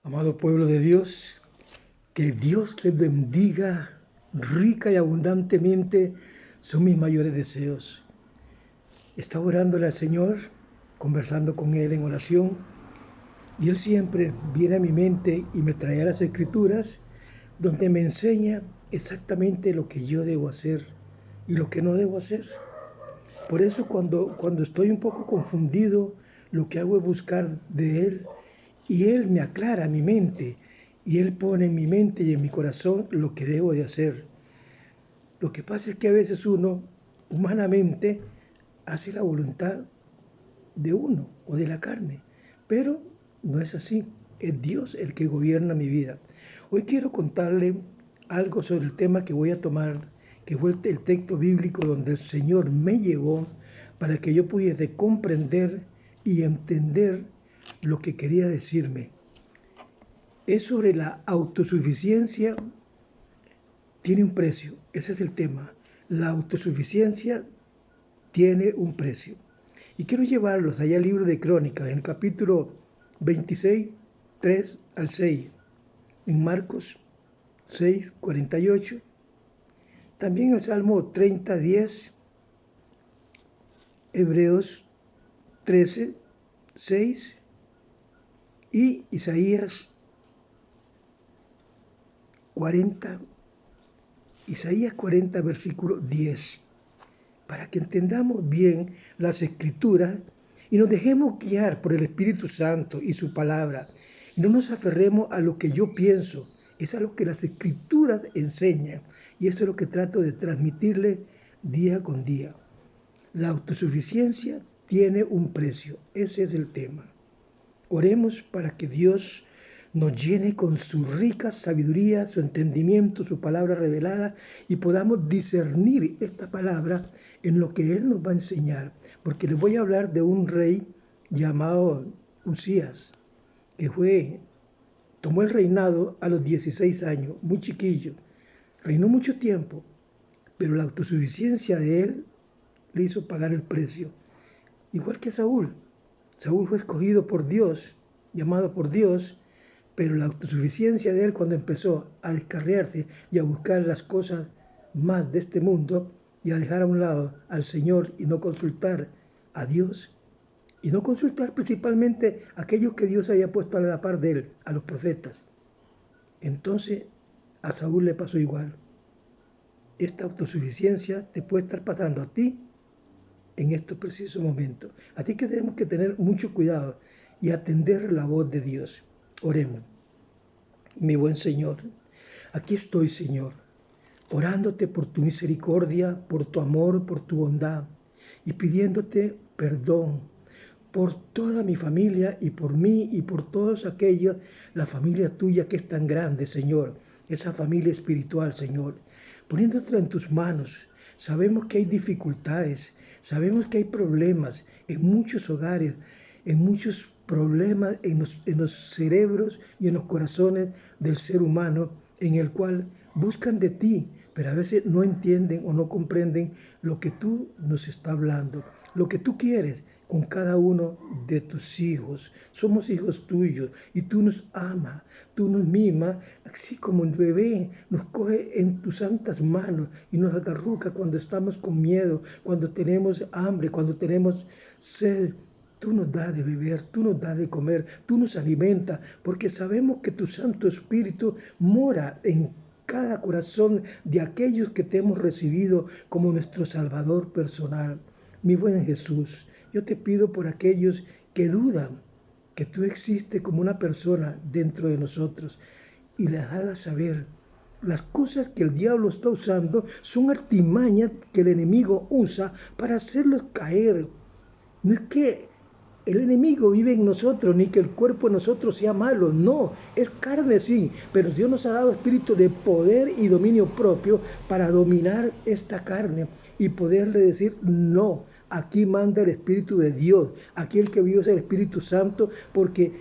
Amado pueblo de Dios, que Dios les bendiga rica y abundantemente, son mis mayores deseos. Estaba orándole al Señor, conversando con Él en oración, y Él siempre viene a mi mente y me trae a las Escrituras, donde me enseña exactamente lo que yo debo hacer y lo que no debo hacer. Por eso cuando estoy un poco confundido, lo que hago es buscar de Él, y Él me aclara mi mente, y Él pone en mi mente y en mi corazón lo que debo de hacer. Lo que pasa es que a veces uno, humanamente, hace la voluntad de uno o de la carne, pero no es así. Es Dios el que gobierna mi vida. Hoy quiero contarle algo sobre el tema que voy a tomar, que fue el texto bíblico donde el Señor me llevó para que yo pudiese comprender y entender lo que quería decirme. Es sobre la autosuficiencia. Tiene un precio, ese es el tema. La autosuficiencia tiene un precio. Y quiero llevarlos allá al libro de Crónicas, en el capítulo 26, 3 al 6, en Marcos 6, 48, también el Salmo 30, 10, Hebreos 13, 6 y Isaías 40, versículo 10, para que entendamos bien las Escrituras y nos dejemos guiar por el Espíritu Santo y su palabra, y no nos aferremos a lo que yo pienso, es a lo que las Escrituras enseñan, y esto es lo que trato de transmitirle día con día. La autosuficiencia tiene un precio, ese es el tema. Oremos para que Dios nos llene con su rica sabiduría, su entendimiento, su palabra revelada, y podamos discernir esta palabra en lo que Él nos va a enseñar. Porque les voy a hablar de un rey llamado Usías, que tomó el reinado a los 16 años, muy chiquillo. Reinó mucho tiempo, pero la autosuficiencia de él le hizo pagar el precio. Igual que Saúl. Saúl fue escogido por Dios, llamado por Dios, pero la autosuficiencia de él, cuando empezó a descarriarse y a buscar las cosas más de este mundo y a dejar a un lado al Señor y no consultar a Dios, y no consultar principalmente a aquellos que Dios había puesto a la par de él, a los profetas. Entonces a Saúl le pasó igual. Esta autosuficiencia te puede estar pasando a ti en estos precisos momentos. Así que tenemos que tener mucho cuidado y atender la voz de Dios. Oremos. Mi buen Señor, aquí estoy, Señor, orándote por tu misericordia, por tu amor, por tu bondad, y pidiéndote perdón por toda mi familia y por mí y por todos aquellos, la familia tuya que es tan grande, Señor, esa familia espiritual, Señor, poniéndotela en tus manos. Sabemos que hay dificultades, sabemos que hay problemas en muchos hogares, en muchos problemas en los cerebros y en los corazones del ser humano, en el cual buscan de ti, pero a veces no entienden o no comprenden lo que tú nos estás hablando, lo que tú quieres con cada uno de tus hijos. Somos hijos tuyos y tú nos amas, tú nos mimas, así como un bebé nos coge en tus santas manos y nos agarruca cuando estamos con miedo, cuando tenemos hambre, cuando tenemos sed. Tú nos das de beber, tú nos das de comer, tú nos alimentas, porque sabemos que tu Santo Espíritu mora en cada corazón de aquellos que te hemos recibido como nuestro Salvador personal. Mi buen Jesús, yo te pido por aquellos que dudan que tú existes como una persona dentro de nosotros y les hagas saber las cosas que el diablo está usando son artimañas que el enemigo usa para hacerlos caer. No es que el enemigo vive en nosotros, ni que el cuerpo de nosotros sea malo, no, es carne sí, pero Dios nos ha dado espíritu de poder y dominio propio para dominar esta carne y poderle decir no. Aquí manda el Espíritu de Dios, aquí el que vive es el Espíritu Santo, porque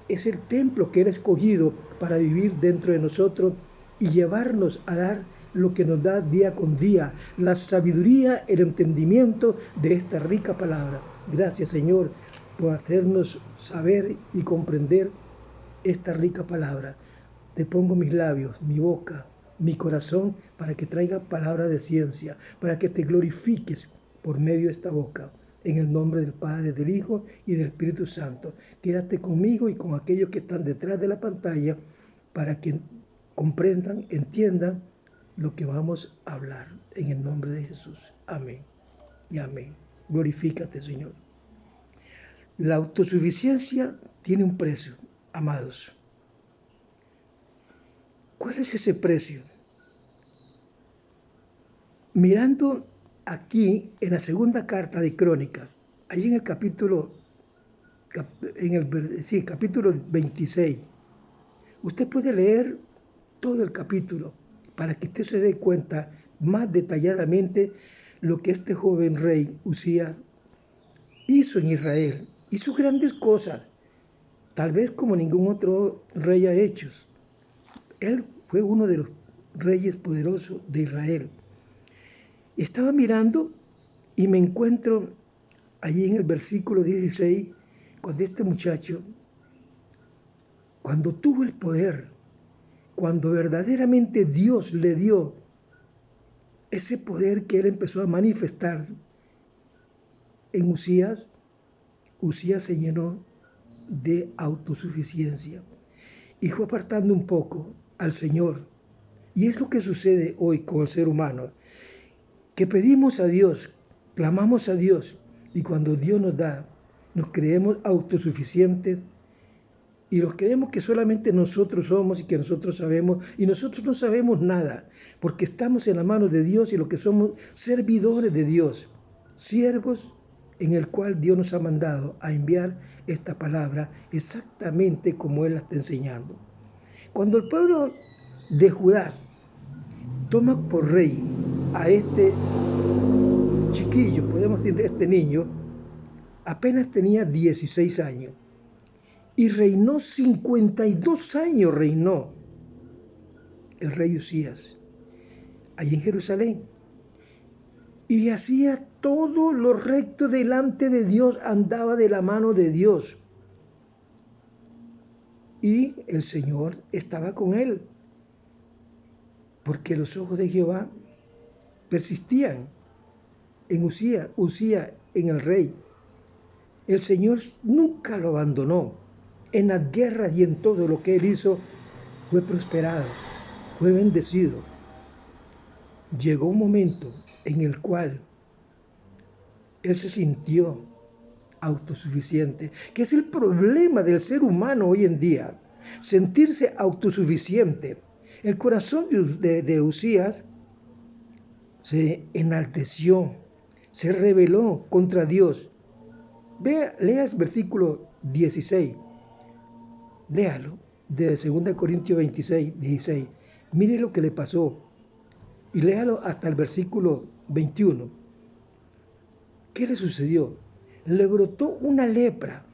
es el templo que Él ha escogido para vivir dentro de nosotros y llevarnos a dar lo que nos da día con día, la sabiduría, el entendimiento de esta rica palabra. Gracias, Señor, por hacernos saber y comprender esta rica palabra. Te pongo mis labios, mi boca, mi corazón, para que traiga palabra de ciencia, para que te glorifiques por medio de esta boca. En el nombre del Padre, del Hijo y del Espíritu Santo. Quédate conmigo y con aquellos que están detrás de la pantalla para que comprendan, entiendan lo que vamos a hablar. En el nombre de Jesús. Amén y amén. Glorifícate, Señor. La autosuficiencia tiene un precio, amados. ¿Cuál es ese precio? Mirando aquí en la segunda carta de Crónicas, ahí en el capítulo 26, usted puede leer todo el capítulo para que usted se dé cuenta más detalladamente lo que este joven rey Usías hizo en Israel. Hizo grandes cosas, tal vez como ningún otro rey ha hecho. Él fue uno de los reyes poderosos de Israel. Estaba mirando y me encuentro allí en el versículo 16, cuando este muchacho, cuando tuvo el poder, cuando verdaderamente Dios le dio ese poder que él empezó a manifestar en Usías, Usías se llenó de autosuficiencia y fue apartando un poco al Señor. Y es lo que sucede hoy con el ser humano, que pedimos a Dios, clamamos a Dios, y cuando Dios nos da, nos creemos autosuficientes y nos creemos que solamente nosotros somos y que nosotros sabemos, y nosotros no sabemos nada, porque estamos en la mano de Dios y lo que somos servidores de Dios, siervos en el cual Dios nos ha mandado a enviar esta palabra exactamente como Él la está enseñando. Cuando el pueblo de Judá toma por rey a este chiquillo, podemos decir de este niño, apenas tenía 16 años y reinó 52 años, reinó el rey Usías allí en Jerusalén y hacía todo lo recto delante de Dios, andaba de la mano de Dios y el Señor estaba con él, porque los ojos de Jehová persistían en Usías, en el rey. El Señor nunca lo abandonó. En las guerras y en todo lo que él hizo, fue prosperado, fue bendecido. Llegó un momento en el cual él se sintió autosuficiente, que es el problema del ser humano hoy en día, sentirse autosuficiente. El corazón de Usías se enalteció, se rebeló contra Dios. Lea el versículo 16, léalo, de 2 Corintios 26, 16. Mire lo que le pasó y léalo hasta el versículo 21. ¿Qué le sucedió? Le brotó una lepra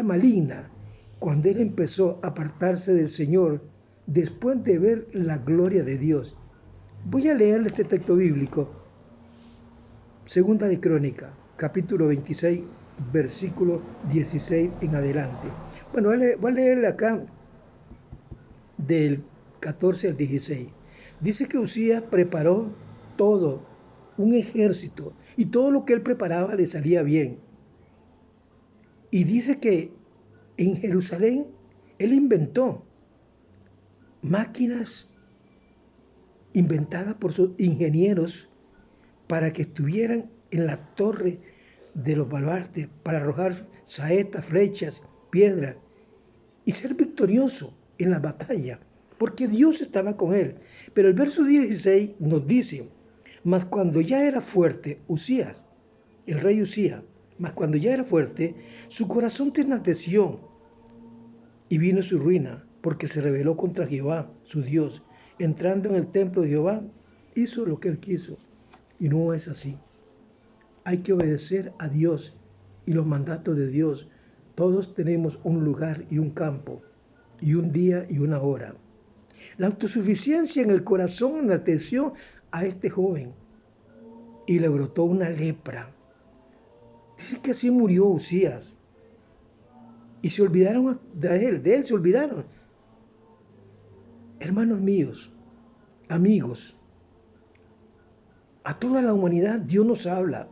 maligna, cuando él empezó a apartarse del Señor después de ver la gloria de Dios. Voy a leerle este texto bíblico, Segunda de Crónicas, capítulo 26, versículo 16 en adelante. Bueno, voy a leerle acá del 14 al 16. Dice que Usías preparó todo, un ejército, y todo lo que él preparaba le salía bien. Y dice que en Jerusalén él inventó máquinas inventadas por sus ingenieros para que estuvieran en la torre de los baluartes, para arrojar saetas, flechas, piedras y ser victorioso en la batalla, porque Dios estaba con él. Pero el verso 16 nos dice: mas cuando ya era fuerte Usías, el rey Usías, mas cuando ya era fuerte, su corazón se enalteció y vino su ruina, porque se rebeló contra Jehová, su Dios. Entrando en el templo de Jehová, hizo lo que él quiso. Y no es así. Hay que obedecer a Dios y los mandatos de Dios. Todos tenemos un lugar y un campo, y un día y una hora. La autosuficiencia en el corazón enalteció a este joven y le brotó una lepra. Dice que así murió Usías. y se olvidaron de él se olvidaron. Hermanos míos, amigos, a toda la humanidad Dios nos habla,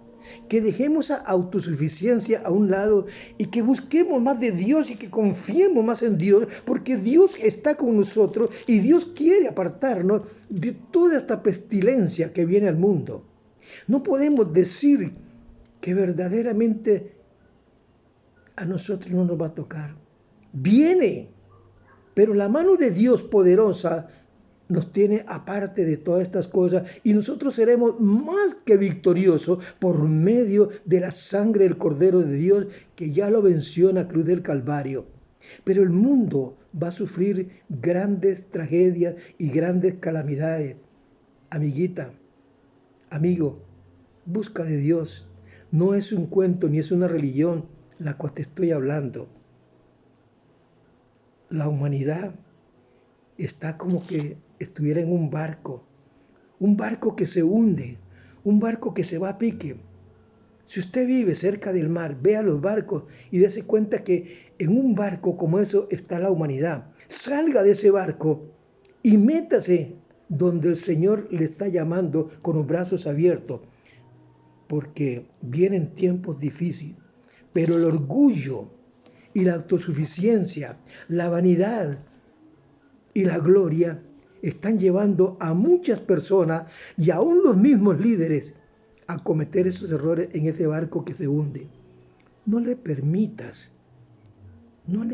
que dejemos la autosuficiencia a un lado y que busquemos más de Dios y que confiemos más en Dios, porque Dios está con nosotros y Dios quiere apartarnos de toda esta pestilencia que viene al mundo. No podemos decir que verdaderamente a nosotros no nos va a tocar. Viene, pero la mano de Dios poderosa nos tiene aparte de todas estas cosas y nosotros seremos más que victoriosos por medio de la sangre del Cordero de Dios que ya lo venció en la cruz del Calvario. Pero el mundo va a sufrir grandes tragedias y grandes calamidades. Amiguita, amigo, busca de Dios. No es un cuento ni es una religión la cual te estoy hablando. La humanidad está como que estuviera en un barco que se hunde, un barco que se va a pique. Si usted vive cerca del mar, vea los barcos y dése cuenta que en un barco como eso está la humanidad. Salga de ese barco y métase donde el Señor le está llamando con los brazos abiertos, porque vienen tiempos difíciles, pero el orgullo y la autosuficiencia, la vanidad y la gloria están llevando a muchas personas y aún los mismos líderes a cometer esos errores en ese barco que se hunde. No le permitas, no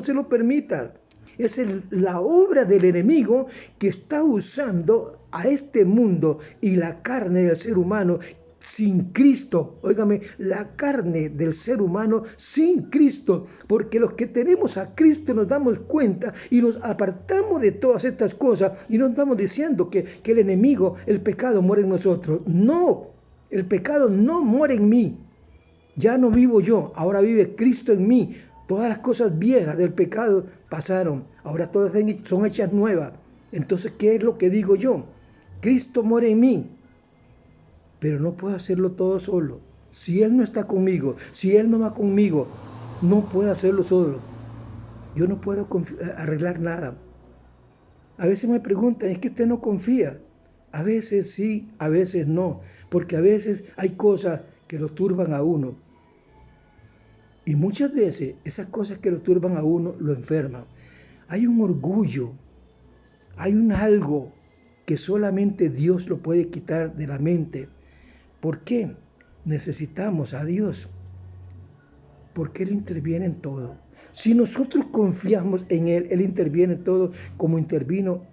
se lo permitas. Es la obra del enemigo que está usando a este mundo y la carne del ser humano sin Cristo. Óigame, la carne del ser humano sin Cristo, porque los que tenemos a Cristo nos damos cuenta y nos apartamos de todas estas cosas y no estamos diciendo que el enemigo, el pecado muere en nosotros. No, el pecado no muere en mí. Ya no vivo yo, ahora vive Cristo en mí. Todas las cosas viejas del pecado pasaron, ahora todas son hechas nuevas. Entonces, ¿qué es lo que digo yo? Cristo muere en mí, pero no puedo hacerlo todo solo. Si Él no está conmigo, si Él no va conmigo, no puedo hacerlo solo. Yo no puedo arreglar nada. A veces me preguntan, ¿es que usted no confía? A veces sí, a veces no, porque a veces hay cosas que lo turban a uno. Y muchas veces esas cosas que lo turban a uno lo enferman. Hay un orgullo, hay un algo que solamente Dios lo puede quitar de la mente. ¿Por qué? Necesitamos a Dios, porque Él interviene en todo. Si nosotros confiamos en Él, Él interviene en todo, como intervino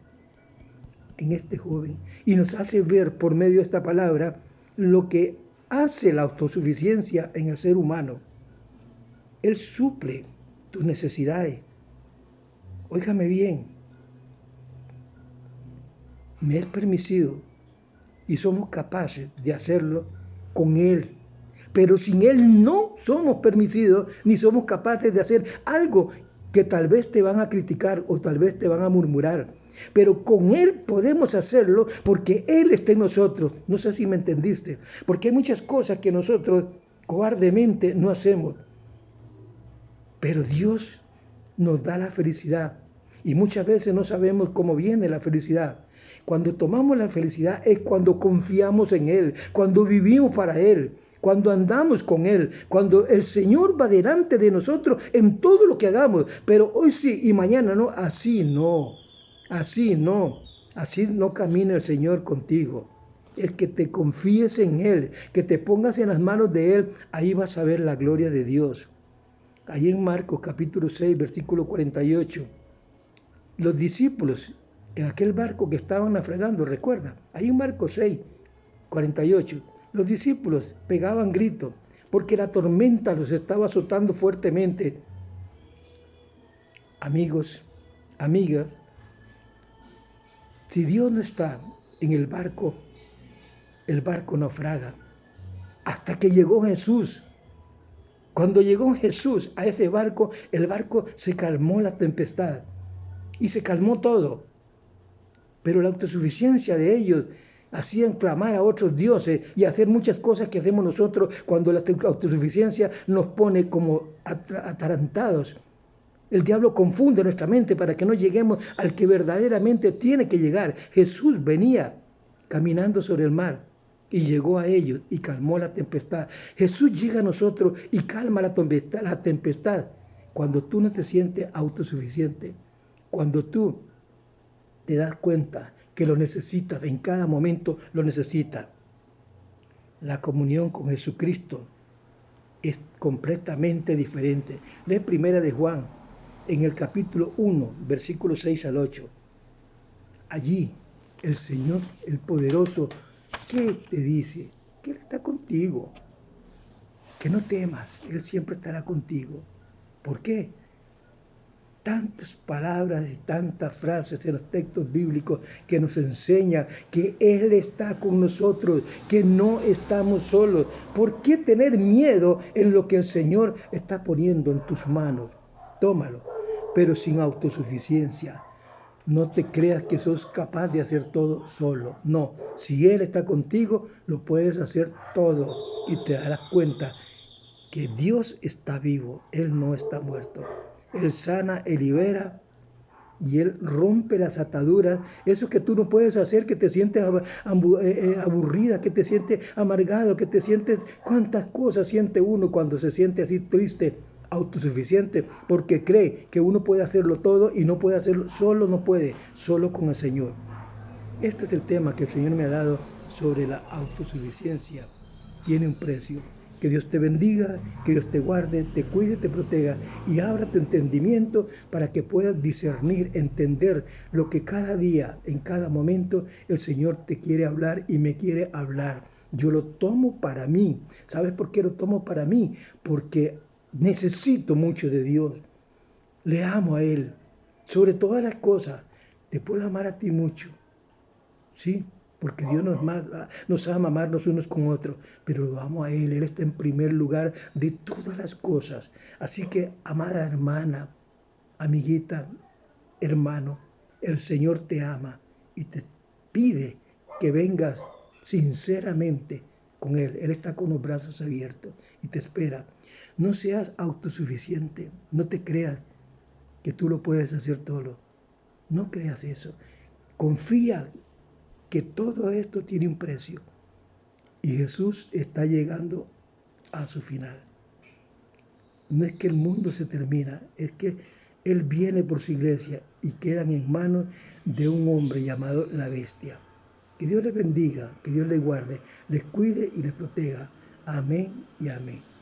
en este joven. Y nos hace ver por medio de esta palabra lo que hace la autosuficiencia en el ser humano. Él suple tus necesidades. Óigame bien, me es permitido y somos capaces de hacerlo con Él. Pero sin Él no somos permitidos ni somos capaces de hacer algo que tal vez te van a criticar o tal vez te van a murmurar. Pero con Él podemos hacerlo porque Él está en nosotros. No sé si me entendiste. Porque hay muchas cosas que nosotros cobardemente no hacemos. Pero Dios nos da la felicidad y muchas veces no sabemos cómo viene la felicidad. Cuando tomamos la felicidad es cuando confiamos en Él, cuando vivimos para Él, cuando andamos con Él, cuando el Señor va delante de nosotros en todo lo que hagamos. Pero hoy sí y mañana no, así no camina el Señor contigo. El que te confíes en Él, que te pongas en las manos de Él, ahí vas a ver la gloria de Dios. Ahí en Marcos capítulo 6, versículo 48, los discípulos en aquel barco que estaban naufragando, recuerda, ahí en Marcos 6, 48, los discípulos pegaban gritos porque la tormenta los estaba azotando fuertemente. Amigos, amigas, si Dios no está en el barco naufraga. Hasta que llegó Jesús. Cuando llegó Jesús a ese barco, el barco se calmó la tempestad y se calmó todo. Pero la autosuficiencia de ellos hacían clamar a otros dioses y hacer muchas cosas que hacemos nosotros cuando la autosuficiencia nos pone como atarantados. El diablo confunde nuestra mente para que no lleguemos al que verdaderamente tiene que llegar. Jesús venía caminando sobre el mar y llegó a ellos y calmó la tempestad. Jesús llega a nosotros y calma la tempestad. Cuando tú no te sientes autosuficiente, cuando tú te das cuenta que lo necesitas, en cada momento lo necesitas. La comunión con Jesucristo es completamente diferente. Lee Primera de Juan, en el capítulo 1, versículos 6 al 8. Allí el Señor, el poderoso, ¿qué te dice? Que Él está contigo. Que no temas, Él siempre estará contigo. ¿Por qué? Tantas palabras y tantas frases en los textos bíblicos que nos enseñan que Él está con nosotros, que no estamos solos. ¿Por qué tener miedo en lo que el Señor está poniendo en tus manos? Tómalo, pero sin autosuficiencia. No te creas que sos capaz de hacer todo solo. No, si Él está contigo, lo puedes hacer todo y te darás cuenta que Dios está vivo, Él no está muerto. Él sana, Él libera y Él rompe las ataduras. Eso que tú no puedes hacer, que te sientes aburrida, que te sientes amargado, que te sientes... ¿Cuántas cosas siente uno cuando se siente así triste, autosuficiente? Porque cree que uno puede hacerlo todo y no puede hacerlo, solo no puede, solo con el Señor. Este es el tema que el Señor me ha dado sobre la autosuficiencia. Tiene un precio. Que Dios te bendiga, que Dios te guarde, te cuide, te proteja y abra tu entendimiento para que puedas discernir, entender lo que cada día, en cada momento, el Señor te quiere hablar y me quiere hablar. Yo lo tomo para mí. ¿Sabes por qué lo tomo para mí? Porque necesito mucho de Dios. Le amo a Él. Sobre todas las cosas, te puedo amar a ti mucho. ¿Sí? Porque Dios nos ama amarnos unos con otros, pero lo amo a Él. Él está en primer lugar de todas las cosas. Así que, amada hermana, amiguita, hermano, el Señor te ama y te pide que vengas sinceramente con Él. Él está con los brazos abiertos y te espera. No seas autosuficiente, no te creas que tú lo puedes hacer todo. No creas eso. Confía que todo esto tiene un precio y Jesús está llegando a su final. No es que el mundo se termina, es que Él viene por su iglesia y quedan en manos de un hombre llamado la Bestia. Que Dios les bendiga, que Dios les guarde, les cuide y les proteja. Amén y amén.